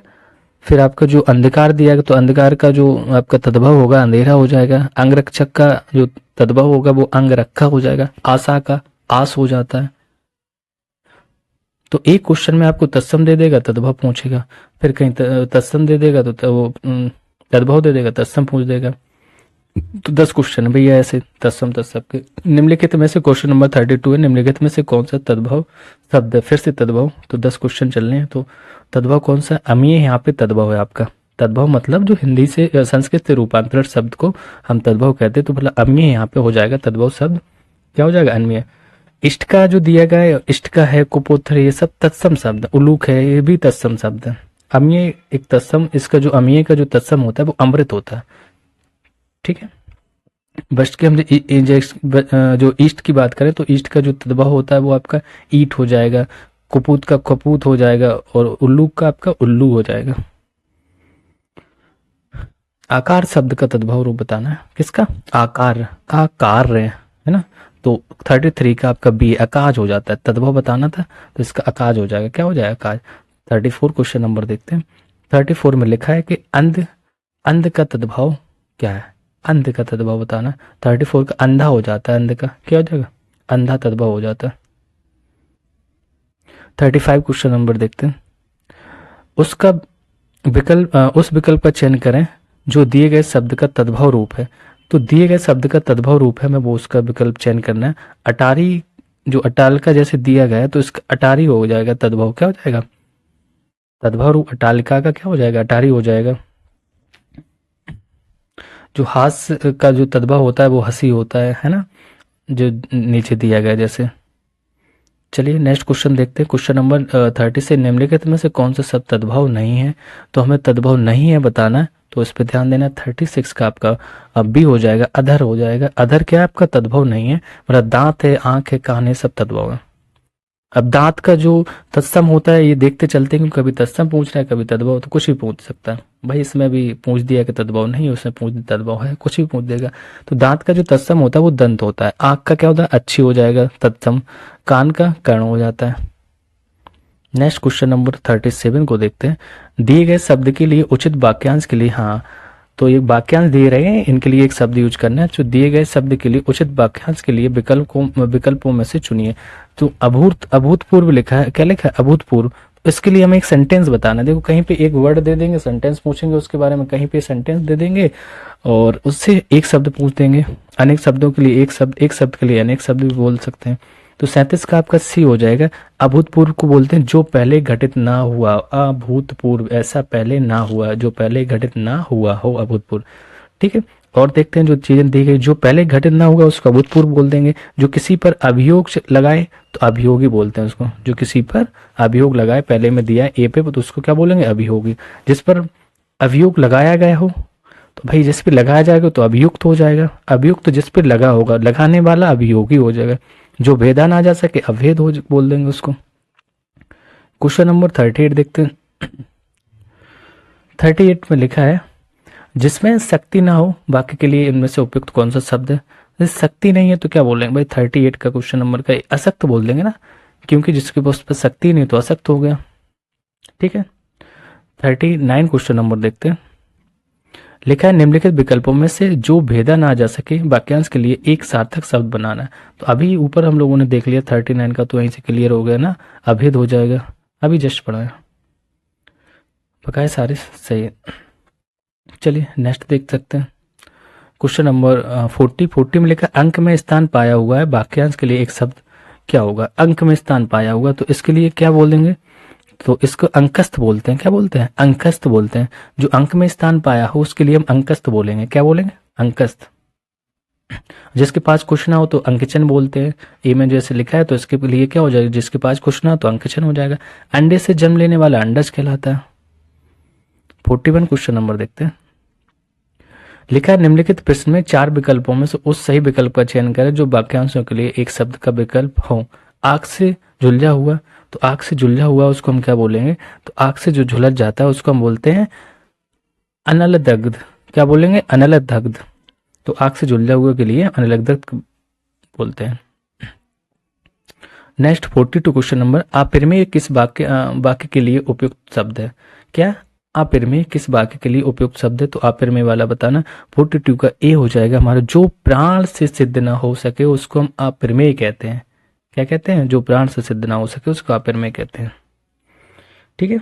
फिर आपका जो अंधकार दिया गया, तो अंधकार का जो आपका तद्भव होगा अंधेरा हो जाएगा। अंगरक्षक का जो तद्भव होगा वो अंग रखा हो जाएगा। आशा का आस हो जाता है। तो एक क्वेश्चन में आपको तत्सम दे देगा, तद्भव पूछेगा, फिर कहीं तत्सम दे देगा तो वो तद्भव दे देगा, तत्सम पूछ देगा। तो 10 क्वेश्चन भैया ऐसे तत्सम तत्सम के। निम्नलिखित में से क्वेश्चन नंबर 32 है, निम्नलिखित में से कौन सा तद्भव शब्द है? फिर से तद्भव, तो 10 क्वेश्चन चल रहे हैं। तो तद्भव कौन सा, अमीय यहाँ पे तद्भव है आपका। तद्भव मतलब जो हिंदी से संस्कृत से रूपांतरित शब्द को हम तद्भव कहते हैं, तो मतलब अमीय यहाँ पे हो जाएगा तद्भव शब्द, क्या हो जाएगा, अन्वय। इष्ट का जो दिया गया है, इष्ट का है, कुपोत्र, ये सब तत्सम शब्द। उलूक है, ये भी तत्सम शब्द है। अमीय एक तत्सम, इसका जो अमीय का जो तत्सम होता है वो अमृत होता है। ठीक है, बस्ट के हम जो ईस्ट की बात करें, तो ईस्ट का जो तद्भव होता है वो आपका ईट हो जाएगा, कुपूत का कपूत हो जाएगा, और उल्लू का आपका उल्लू हो जाएगा। आकार शब्द का तद्भव रूप बताना है, किसका, आकार, आकार है ना। तो 33 का आपका बी अकाज हो जाता है, तद्भव बताना था तो इसका अकाज हो जाएगा, क्या हो जाएगा, अकाज। 34 क्वेश्चन नंबर देखते हैं। 34 में लिखा है कि अंध, अंध का तद्भव क्या है, अंध का तद्भव बताना। 34 का अंधा हो जाता है, अंध का क्या हो जाएगा, अंधा तद्भव हो जाता है। 35 क्वेश्चन नंबर देखते हैं। उसका विकल्प, उस विकल्प का चयन करें जो दिए गए शब्द का तद्भव रूप है। तो दिए गए शब्द का तद्भव रूप है, हमें वो उसका विकल्प चयन करना है। अटारी, जो अटालिका जैसे दिया गया है तो इसका अटारी हो जाएगा, तद्भव क्या हो जाएगा, तद्भव रूप अटालिका का क्या हो जाएगा, अटारी हो जाएगा। जो हास्य का जो तद्भव होता है वो हंसी होता है ना, जो नीचे दिया गया जैसे। चलिए नेक्स्ट क्वेश्चन देखते हैं। क्वेश्चन नंबर 30 से निम्नलिखित में से कौन सा शब्द तद्भव नहीं है? तो हमें तद्भव नहीं है बताना है, तो इस पर ध्यान देना। 36 का आपका अब भी हो जाएगा, अधर हो जाएगा। अधर क्या है आपका, तद्भव नहीं है, मतलब दांत है, आंख है, कान है, सब तद्भव है। अब दांत का जो तत्सम होता है ये देखते चलते हैं कि कभी तत्सम पूछ रहा है कभी तद्भव, तो कुछ भी पूछ सकता है। भाई इसमें भी पूछ दिया कि तद्भव नहीं, उसने पूछ दिया तद्भव है, कुछ भी पूछ देगा। तो दांत का जो तत्सम होता है वो दंत होता है। आंख का क्या होता है, अच्छी हो जाएगा तत्सम। कान का कर्ण हो जाता है। नेक्स्ट क्वेश्चन नंबर 37 को देखते हैं। दिए गए शब्द के लिए उचित वाक्यांश के लिए, हाँ तो ये वाक्यांश दिए रहे हैं, इनके लिए एक शब्द यूज करना है। जो दिए गए शब्द के लिए उचित वाक्यांश के लिए विकल्पों में से चुनिए। तो अभूतपूर्व लिखा है, क्या लिखा है, अभूतपूर्व। इसके लिए हमें एक सेंटेंस बताना है। देखो कहीं पे एक वर्ड दे देंगे, सेंटेंस पूछेंगे उसके बारे में, कहीं पे सेंटेंस दे देंगे और उससे एक शब्द पूछ देंगे। अनेक शब्दों के लिए एक शब्द, एक शब्द के लिए अनेक शब्द भी बोल सकते हैं। तो 37 का आपका सी हो जाएगा। अभूतपूर्व को बोलते हैं जो पहले घटित ना हुआ। अभूतपूर्व, ऐसा पहले ना हुआ, जो पहले घटित ना हुआ हो, अभूतपूर्व। ठीक है। और देखते हैं जो चीजें दी गई, जो पहले घटित ना हुआ उसको अभूतपूर्व बोल देंगे। जो किसी पर अभियोग लगाए तो अभियोगी बोलते हैं उसको। जो किसी पर अभियोग लगाए, पहले में दिया है ए पे, तो उसको क्या बोलेंगे, अभियोगी। जिस पर अभियोग लगाया गया हो, तो भाई जिस पे लगाया जाएगा तो अभियुक्त हो जाएगा। अभियुक्त जिस पे लगा होगा, लगाने वाला अभियोगी हो जाएगा। जो भेदा ना जा सके अभेद हो बोल देंगे उसको। क्वेश्चन नंबर 38 देखते हैं। 38 में लिखा है जिसमें शक्ति ना हो, बाकी के लिए इनमें से उपयुक्त कौन सा शब्द है। यदि शक्ति नहीं है तो क्या बोलेंगे भाई, 38 का क्वेश्चन नंबर का असक्त बोल देंगे ना, क्योंकि जिसके पास पर शक्ति नहीं तो असक्त हो गया। ठीक है। 39 क्वेश्चन नंबर देखते हैं। लिखा है निम्नलिखित विकल्पों में से जो भेदा ना जा सके वाक्यांश के लिए एक सार्थक शब्द बनाना है। तो अभी ऊपर हम लोगों ने देख लिया 39 का, तो यहीं से क्लियर हो गया ना, अभेद हो जाएगा। अभी जस्ट पढ़ाया, पकाए सारे सही है। चलिए नेक्स्ट देख सकते हैं। क्वेश्चन नंबर 40 में लिखा अंक में स्थान पाया हुआ है, वाक्यांश के लिए एक शब्द क्या होगा। अंक में स्थान पाया हुआ, तो इसके लिए क्या बोल देंगे, तो इसको अंकस्थ बोलते हैं। क्या बोलते हैं, अंकस्थ बोलते हैं। जो अंक में स्थान पाया हो उसके लिए हम अंकस्थ बोलेंगे। क्या बोलेंगे, अंकस्थ। जिसके पास कुछ ना हो तो अंकचन बोलते हैं। ए में जैसे लिखा है तो इसके लिए क्या हो जाएगा, जिसके पास कुछ ना हो तो अंकचन हो जाएगा। अंडे से जन्म लेने वाला अंडज कहलाता है। 41 क्वेश्चन नंबर देखते हैं। लिखा है निम्नलिखित प्रश्न में 4 विकल्पों में से उस सही विकल्प का चयन करें जो वाक्यांशों के लिए एक शब्द का विकल्प हो। आग से झुलझा हुआ, तो आग से झुलझा हुआ उसको हम क्या बोलेंगे, तो आग से जो झुलझ जाता है उसको हम बोलते हैं अनलदग्ध। क्या बोलेंगे, अनलदग्ध। तो आग से झुलझा हुआ के लिए अनलदग्ध बोलते हैं। Next 42 question number. अप्रमेय किस वाक्य के लिए उपयुक्त शब्द है। क्या, अप्रमेय किस वाक्य के लिए उपयुक्त शब्द है, तो अप्रमेय वाला बताना। 42 का ए हो जाएगा हमारा। जो प्राण से सिद्ध ना हो सके उसको हम अप्रमेय कहते हैं। क्या कहते हैं, जो प्राण से सिद्ध ना हो सके उसको अप्रमेय कहते हैं। ठीक है।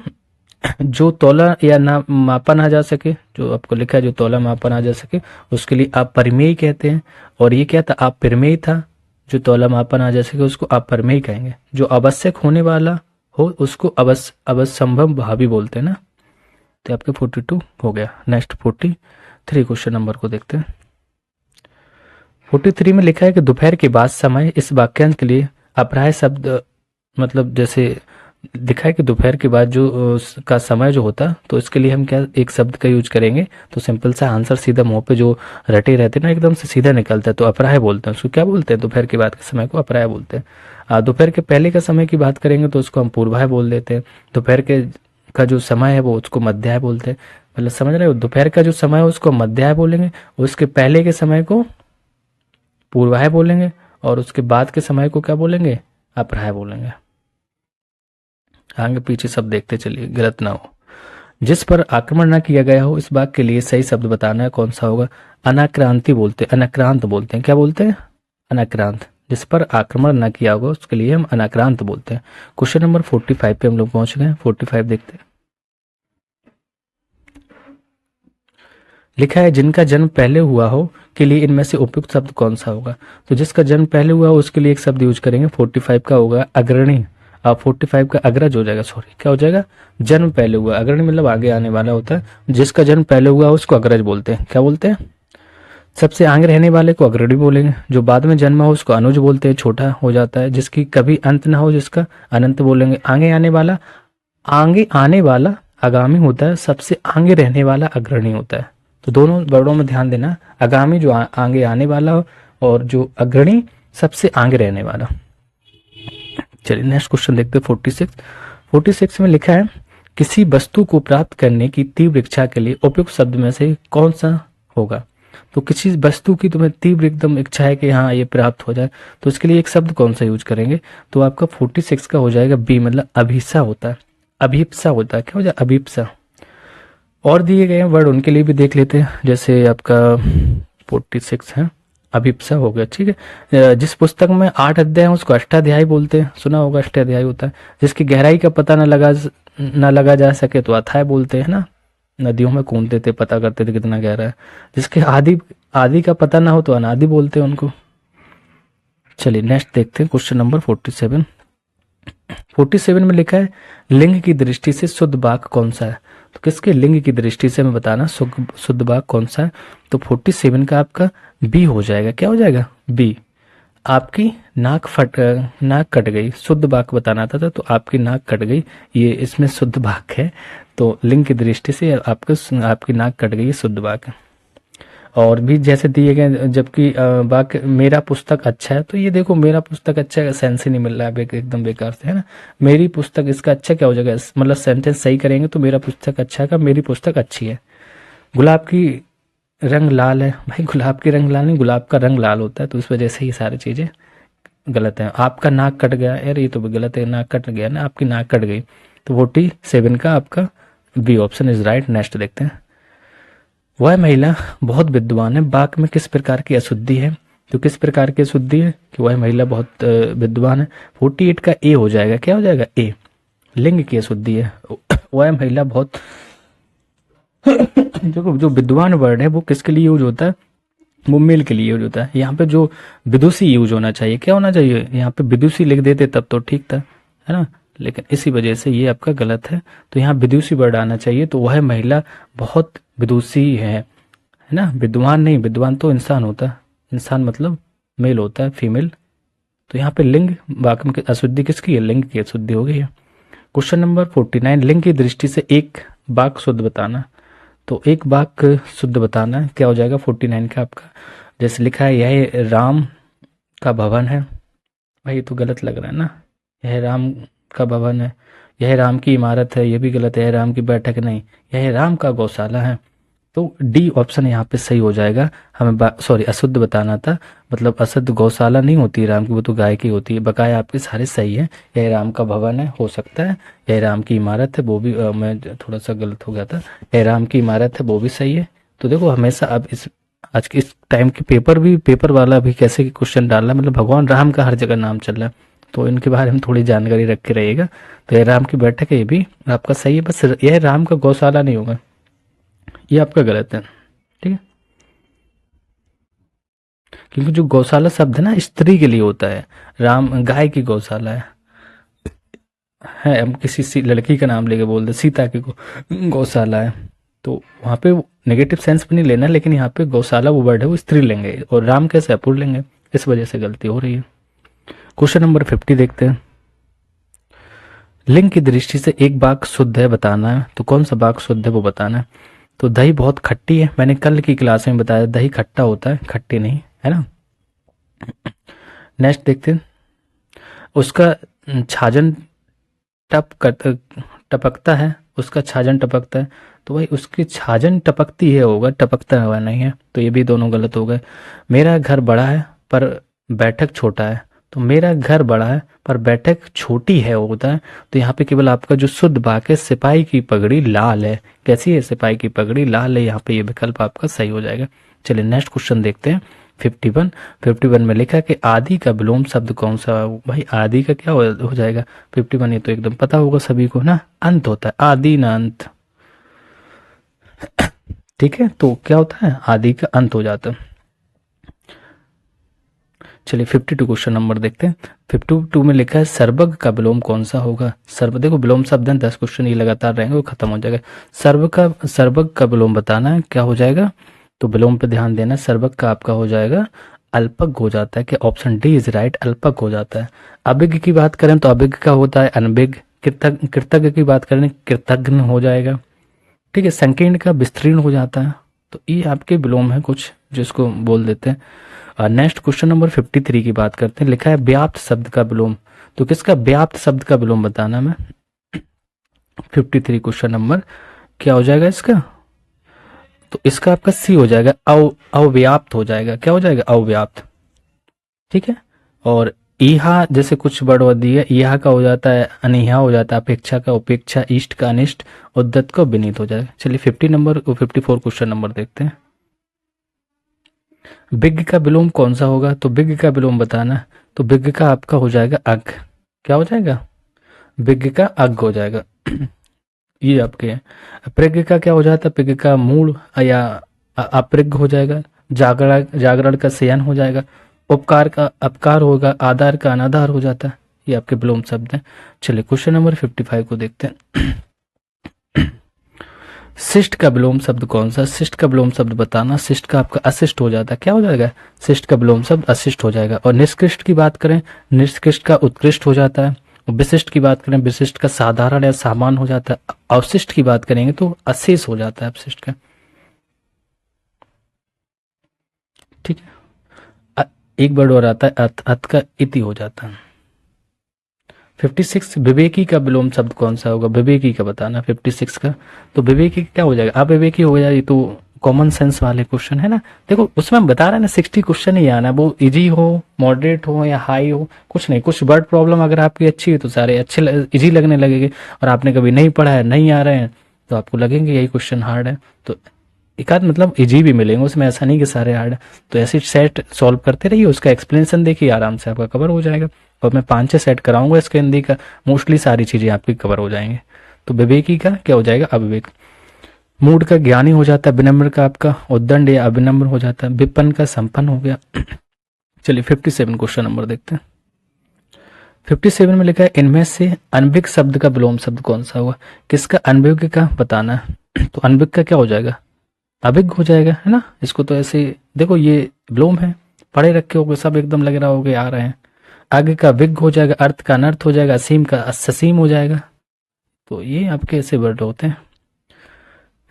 जो तौला या ना मापा ना जा सके, जो आपको लिखा है जो तौला मापा ना जा सके उसके लिए अपरिमेय कहते हैं। और ये क्या था, अप्रमेय था। जो तौला मापा ना जा सके उसको अपरिमेय कहेंगे। जो आवश्यक होने वाला हो उसको अवश्यंभव भावी बोलते हैं ना। तो आपके 42 हो गया। नेक्स्ट 43 क्वेश्चन नंबर को देखते हैं। 43 में लिखा है कि दोपहर के बाद समय इस वाक्यांश के लिए अप्राय शब्द, मतलब जैसे लिखा है कि दोपहर के बाद जो का समय जो होता, तो इसके लिए हम क्या एक शब्द का यूज करेंगे। तो सिंपल सा आंसर सीधा मुंह पे जो रटे रहते हैं ना एकदम से सीधा निकलता है, तो अपराह बोलते हैं उसको। क्या बोलते हैं, दोपहर के बाद के समय को अपराह बोलते हैं। दोपहर के पहले का समय की बात करेंगे तो उसको हम पूर्वाह बोल देते हैं। दोपहर के का जो समय है वो उसको मध्याह्न बोलते हैं। मतलब समझ रहे हो, दोपहर का जो समय है उसको मध्याह्न बोलेंगे, उसके पहले के समय को पूर्वाह बोलेंगे और उसके बाद के समय को क्या बोलेंगे, अपराह बोलेंगे। आगे पीछे सब देखते चलिए, गलत ना हो। जिस पर आक्रमण न किया गया हो, इस वाक्य के लिए सही शब्द बताना है, कौन सा होगा। अनाक्रांति बोलते हैं, अनाक्रांत बोलते हैं। क्या बोलते हैं, अनाक्रांत। जिस पर आक्रमण न किया होगा उसके लिए हम अनाक्रांत बोलते हैं। क्वेश्चन नंबर 45 पे हम लोग पहुंच गए हैं। 45 देखते हैं। लिखा है जिनका जन्म पहले हुआ हो के लिए इनमें से उपयुक्त शब्द कौन सा होगा। तो जिसका जन्म पहले हुआ हो उसके लिए एक शब्द यूज करेंगे। 45 का होगा अग्रणी। 45 का अग्रज हो जाएगा, सॉरी क्या हो जाएगा, जन्म पहले हुआ। अग्रणी मतलब आगे आने वाला होता है। जिसका जन्म पहले हुआ हो उसको अग्रज बोलते हैं। क्या बोलते हैं, सबसे आगे रहने वाले को अग्रणी बोलेंगे। जो बाद में जन्मा हो उसको अनुज बोलते हैं, छोटा हो जाता है। जिसकी कभी अंत ना हो जिसका अनंत बोलेंगे। आगे आने वाला आगामी होता है। सबसे आगे रहने वाला अग्रणी होता है। तो दोनों वर्डों में ध्यान देना, आगामी जो आगे आने वाला और जो अग्रणी सबसे आगे रहने वाला। चलिए नेक्स्ट क्वेश्चन देखते हैं 46। 46 में लिखा है किसी वस्तु को प्राप्त करने की तीव्र इच्छा के लिए उपयुक्त शब्द में से कौन सा होगा। तो किसी वस्तु की तुम्हें तीव्र एकदम इच्छा है कि हाँ ये प्राप्त हो जाए, तो इसके लिए एक शब्द कौन सा यूज करेंगे। तो आपका 46 का हो जाएगा बी, मतलब अभिप्सा होता है। अभिप्सा होता है, क्या हो जाए अभिप्सा। और दिए गए वर्ड उनके लिए भी देख लेते हैं, जैसे आपका 46 है अभिप्सा हो गया, ठीक है। जिस पुस्तक में 8 अध्याय हैं उसको अष्टाध्यायी बोलते हैं, सुना होगा अष्टाध्यायी होता है। जिसकी गहराई का पता न लगा जा सके तो अथाय बोलते हैं ना, नदियों में कूदते थे पता करते थे कितना गहरा है। जिसके आदि का पता ना हो तो अनादि बोलते हैं उनको। चलिए नेक्स्ट देखते हैं क्वेश्चन नंबर 47। 47 में लिखा है लिंग की दृष्टि से शुद्ध वाक्य कौन सा है। तो किसके लिंग की दृष्टि से हमें बताना शुद्ध वाक्य कौन सा है। तो 47 का आपका बी हो जाएगा, क्या हो जाएगा बी। आपकी नाक कट गई, शुद्ध वाक्य बताना था तो आपकी नाक कट गई, ये इसमें शुद्ध वाक्य है। तो लिंग की दृष्टि से आपकी नाक कट गई शुद्ध वाक्य। और भी जैसे दिए गए, जबकि वाक्य मेरा पुस्तक अच्छा है, तो ये देखो मेरा पुस्तक अच्छा है सेंस ही नहीं मिल रहा है, एकदम बेकार से है ना। मेरी पुस्तक, इसका अच्छा क्या हो जाएगा, मतलब सेंटेंस सही करेंगे तो मेरा पुस्तक अच्छा है, मेरी पुस्तक अच्छी है। गुलाब की रंग लाल है, भाई गुलाब की रंग लाल नहीं, गुलाब का रंग लाल होता है, तो इस वजह से ये सारी चीजें गलत है। आपका नाक कट गया, यार ये तो गलत है, नाक कट गया ना, आपकी नाक कट गई। तो 47 का आपका B option is right. Next देखते हैं। वह महिला बहुत विद्वान है, वाक्य में किस प्रकार की अशुद्धि है। तो किस प्रकार की अशुद्धि है कि वह महिला बहुत विद्वान है। 48 का ए हो जाएगा, क्या हो जाएगा ए, लिंग की अशुद्धि है। वह महिला बहुत देखो जो विद्वान वर्ड है वो किसके लिए यूज होता है, वो मेल के लिए यूज होता है। यहाँ पे जो विदुषी यूज होना चाहिए, क्या होना चाहिए, यहाँ पे विदुषी लिख देते तब तो ठीक था, है ना, लेकिन इसी वजह से ये आपका गलत है। तो यहाँ विदुषी वर्ड आना चाहिए। तो वह महिला बहुत विदुषी है ना, विद्वान नहीं, विद्वान तो इंसान होता है, इंसान मतलब मेल होता है, फीमेल। तो यहाँ पे लिंग वाक्य में अशुद्धि किसकी है, लिंग की अशुद्धि हो गई है। क्वेश्चन नंबर 49, लिंग की दृष्टि से एक वाक्य शुद्ध बताना। तो एक वाक्य शुद्ध बताना है, क्या हो जाएगा 49 का आपका। जैसे लिखा है यह राम का भवन है, भाई ये तो गलत लग रहा है ना, यह राम का भवन है, यह राम की इमारत है, यह भी गलत है, यह राम की बैठक नहीं, यह राम का गौशाला है। तो डी ऑप्शन यहाँ पे सही हो जाएगा। हमें सॉरी अशुद्ध बताना था, मतलब अशुद्ध गौशाला नहीं होती राम की, वो तो गाय की होती है। बकाया आपके सारे सही है। यह राम का भवन है, हो सकता है यह राम की इमारत है, वो भी मैं थोड़ा सा गलत हो गया था, यह राम की इमारत है, वो भी सही है। तो देखो हमेशा अब आज के इस टाइम के पेपर वाला भी कैसे क्वेश्चन डाल रहा है, मतलब भगवान राम का हर जगह नाम चल रहा है, तो इनके बारे में थोड़ी जानकारी रख के रहिएगा। तो यह राम की बैठक है, ये भी आपका सही है, बस यह राम का गौशाला नहीं होगा, ये आपका गलत है, ठीक है। क्योंकि जो गौशाला शब्द है ना स्त्री के लिए होता है, राम गाय की गौशाला है, हम किसी लड़की का नाम लेके बोल दे सीता की गौशाला है, तो वहां पे नेगेटिव सेंस भी नहीं लेना, लेकिन यहाँ पे गौशाला वो वर्ड है वो स्त्री लेंगे और राम कैसे पुरुष लेंगे, इस वजह से गलती हो रही है। क्वेश्चन नंबर 50 देखते हैं। लिंग की दृष्टि से एक वाक्य शुद्ध है बताना है, तो कौन सा वाक्य शुद्ध है वो बताना है। तो दही बहुत खट्टी है, मैंने कल की क्लास में बताया दही खट्टा होता है, खट्टी नहीं, है ना। नेक्स्ट देखते हैं। उसका छाजन टपकता है, उसका छाजन टपकता है, तो भाई उसकी छाजन टपकती है होगा, टपकता हुआ नहीं है, तो ये भी दोनों गलत हो गए। मेरा घर बड़ा है पर बैठक छोटा है, तो मेरा घर बड़ा है पर बैठक छोटी है होता है। तो यहाँ पे केवल आपका जो शुद्ध वाक्य है सिपाही की पगड़ी लाल है, कैसी है सिपाही की पगड़ी लाल है, यहाँ पे ये विकल्प आपका सही हो जाएगा। चलिए नेक्स्ट क्वेश्चन देखते हैं। 51 में लिखा है कि आदि का विलोम शब्द कौन सा। भाई आदि का क्या हो जाएगा 51, ये तो एकदम पता होगा सभी को ना, अंत होता है, आदि ना अंत, ठीक है। तो क्या होता है आदि का अंत हो जाता है। चलिए 52 क्वेश्चन नंबर देखते हैं। 52 में लिखा है सर्वग का विलोम कौन सा होगा। सर्व देखो विलोम शब्द है, 10 क्वेश्चन ये लगातार रहेंगे, वो खत्म हो जाएगा। सर्वग का विलोम बताना है, क्या हो जाएगा, तो विलोम पे ध्यान देना। सर्वग का आपका हो जाएगा अल्पक हो जाता है, कि ऑप्शन डी इज राइट, अल्पक हो जाता है। अभिज्ञ की बात करें तो अभिज्ञ का होता है अनभिज्ञ। कृतज्ञ की बात करें कृतज्ञ हो जाएगा, ठीक है। संकीर्ण का विस्तीर्ण हो जाता है। तो ये आपके विलोम है कुछ जिसको बोल देते हैं। नेक्स्ट क्वेश्चन नंबर 53 की बात करते हैं। लिखा है व्याप्त शब्द का विलोम, तो किसका व्याप्त शब्द का विलोम बताना है हमें। 53 क्वेश्चन नंबर क्या हो जाएगा इसका, तो इसका आपका सी हो जाएगा, अव्याप्त हो जाएगा। क्या हो जाएगा, अव्याप्त। ठीक है। और इहा जैसे कुछ वर्ड दिए, इहा का हो जाता है अनिहा हो जाता है, अपेक्षा का उपेक्षा, इष्ट का अनिष्ट, उद्दत का विनीत हो जाएगा। चलिए 50 नंबर 54 क्वेश्चन नंबर देखते हैं। बिग का विलोम कौन सा होगा, तो बिग का विलोम बताना है, तो बिग का आपका हो जाएगा अग। क्या हो जाएगा, बिग का अग हो जाएगा। ये आपके हैं। प्रज्ञ का क्या हो जाता है, प्रज्ञ का मूल या अप्रज्ञ हो जाएगा। जागरण का शयन हो जाएगा। उपकार का अपकार होगा, आधार का अनाधार हो जाता है। ये आपके विलोम शब्द हैं। चलिए क्वेश्चन नंबर 55 को देखते हैं। शिष्ट का विलोम शब्द कौन सा, शिष्ट का विलोम शब्द बताना। शिष्ट का आपका अशिष्ट हो जाता है। क्या हो जाएगा, शिष्ट का विलोम शब्द अशिष्ट हो जाएगा। और निष्कृष्ट की बात करें, निष्कृष्ट का उत्कृष्ट हो जाता है। विशिष्ट की बात करें, विशिष्ट का साधारण या सामान्य हो जाता है। अवशिष्ट की बात करेंगे तो अशेष हो जाता है अवशिष्ट का। ठीक है। एक वर्ड और आता है अत, अत का इति हो जाता है। 56 विवेकी का विलोम शब्द कौन सा होगा, विवेकी का बताना 56 का। तो विवेकी क्या हो जाएगा, अविवेकी हो जाएगी। तो कॉमन सेंस वाले क्वेश्चन है ना, देखो उसमें हम बता रहे हैं ना 60 क्वेश्चन ही आना, वो इजी हो, मॉडरेट हो या हाई हो, कुछ नहीं। कुछ वर्ड प्रॉब्लम अगर आपकी अच्छी है तो सारे अच्छे इजी लगने लगेंगे, और आपने कभी नहीं पढ़ा है, नहीं आ रहे हैं, तो आपको लगेंगे यही क्वेश्चन हार्ड है। तो एक आध मतलब इजी भी मिलेंगे उसमें, ऐसा नहीं कि सारे हार्ड है। तो ऐसे सेट सॉल्व करते रहिए, उसका एक्सप्लेनेशन देखिए, आराम से आपका कवर हो जाएगा। और मैं 5-6 सेट कराऊंगा इसके हिंदी का, मोस्टली सारी चीजें आपकी कवर हो जाएंगे। तो विवेकी का क्या हो जाएगा, अविवेक। मूड का ज्ञानी हो जाता है। विनम्र का आपका उद्दंड या अविनम्र हो जाता है। विपन्न का संपन्न हो गया। चलिए 57 क्वेश्चन नंबर देखते हैं। 57 में लिखा है इनमें से अनभिज्ञ शब्द का विलोम शब्द कौन सा होगा, किसका अनभिज्ञ का बताना है। तो अनभिज्ञ का क्या हो जाएगा, अभिज्ञ हो जाएगा, है ना। इसको तो ऐसे देखो, ये विलोम है, पढ़े रखे होगे सब, एकदम लग रहा होगा आ रहे हैं। आगे का विज्ञ हो जाएगा, अर्थ का अनर्थ हो जाएगा, असीम का अससीम हो जाएगा। तो ये आपके ऐसे वर्ड होते हैं।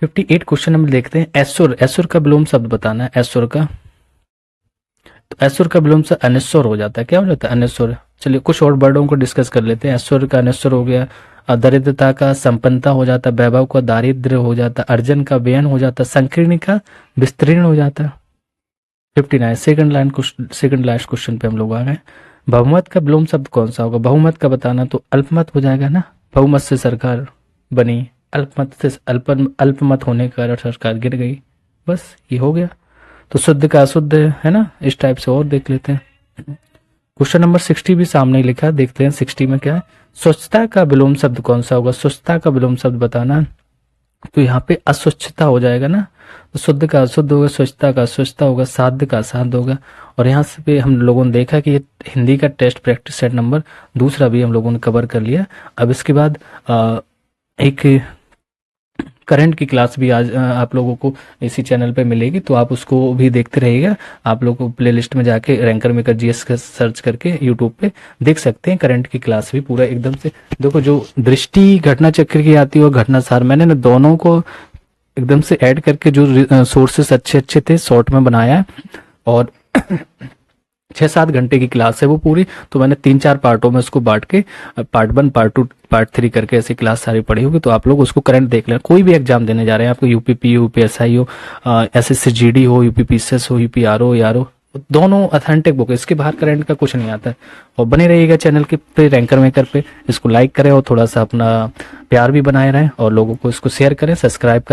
58 क्वेश्चन नंबर देखते हैं। ऐश्वर, ऐश्वर का विलोम शब्द बताना है। ऐश्वर का, तो ऐश्वर का विलोम से अनिश्वर हो जाता है। क्या हो जाता है, अनिश्वर। चलिए कुछ और वर्डों को डिस्कस कर लेते हैं। ऐश्वर्य का अनिश्वर हो गया। दरिद्रता का संपन्नता हो जाता है। वैभव का दारिद्र्य हो जाता है। अर्जन का व्ययन हो जाता है। संकीर्ण का विस्तीर्ण हो जाता है। 59 सेकंड लास्ट क्वेश्चन पे हम लोग आ गए। बहुमत का विलोम शब्द कौन सा होगा, बहुमत का बताना। तो अल्पमत हो जाएगा ना, बहुमत से सरकार बनी, अल्पमत से अल्पमत होने के कारण सरकार गिर गई। बस ये हो गया। तो शुद्ध का अशुद्ध है ना, इस टाइप से और देख लेते हैं। क्वेश्चन नंबर 60 भी सामने ही लिखा है, देखते हैं 60 में क्या है। स्वच्छता का विलोम शब्द कौन सा होगा, स्वच्छता का विलोम शब्द बताना। तो यहाँ पे अस्वच्छता हो जाएगा ना, तो शुद्ध का अशुद्ध होगा, स्वच्छता का अस्वच्छता होगा, साध्य का असाध्य होगा। और यहाँ से पे हम लोगों ने देखा कि ये हिंदी का टेस्ट प्रैक्टिस सेट नंबर दूसरा भी हम लोगों ने कवर कर लिया। अब इसके बाद एक करंट की क्लास भी आज आप लोगों को इसी चैनल पे मिलेगी, तो आप उसको भी देखते रहिएगा। आप लोगों को प्लेलिस्ट में जाके रैंकर मेकर जीएस का सर्च करके यूट्यूब पे देख सकते हैं। करंट की क्लास भी पूरा एकदम से देखो, जो दृष्टि घटना चक्र की आती है और घटना सार, मैंने ना दोनों को एकदम से ऐड करके जो सोर्सेस अच्छे अच्छे थे शॉर्ट में बनाया है। और 6-7 घंटे की क्लास है वो पूरी, तो मैंने 3-4 पार्टों में उसको बांट के पार्ट 1, पार्ट 2, पार्ट 3 करके ऐसी क्लास सारी पढ़ी होगी। तो आप लोग उसको करंट देख लें। कोई भी एग्जाम देने जा रहे हैं, आपको यूपीपी यूपीएसआई हो, एसएससी जीडी हो, यूपीपीसीएस हो, यूपीआरओ यारो, दोनों ऑथेंटिक बुक है, इसके बाहर करंट का कुछ नहीं आता है। और बने रहिएगा चैनल के पे, रैंकर मेकर पे। इसको लाइक करें और थोड़ा सा अपना प्यार भी बनाए रहें, और लोगों को इसको शेयर करें, सब्सक्राइब करें।